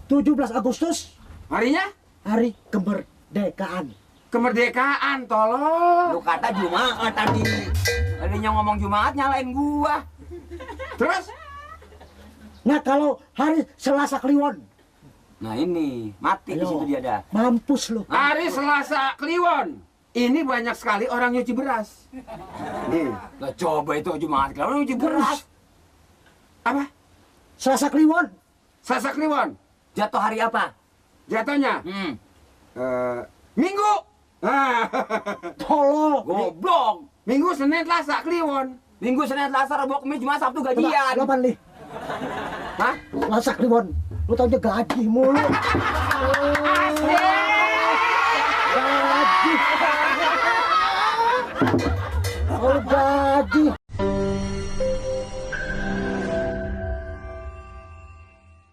17 Agustus. Harinya? Hari kemerdekaan. Kemerdekaan, tolong. Lu kata Jumaat tadi. Tadinya ngomong Jumaat nyalain gua. Terus? Nah kalau hari Selasa Kliwon. Nah ini, mati di situ dia dah. Mampus lu. Hari Selasa Kliwon. Ini banyak sekali orang nyuci beras. Nih. Lah coba itu Jumaat kalau nyuci beras. Apa? Selasa Kliwon. Selasa Kliwon. Jatuh hari apa? Jatuhnya? Hmm. Minggu. Tolol. Goblok. Minggu, Senin, Selasa, Kliwon. Minggu, Senin, Selasa, Rabu, Kamis, Jumat, Sabtu gajian. Kapan nih? Hah? Selasa Kliwon. Lu taunya gaji mulu.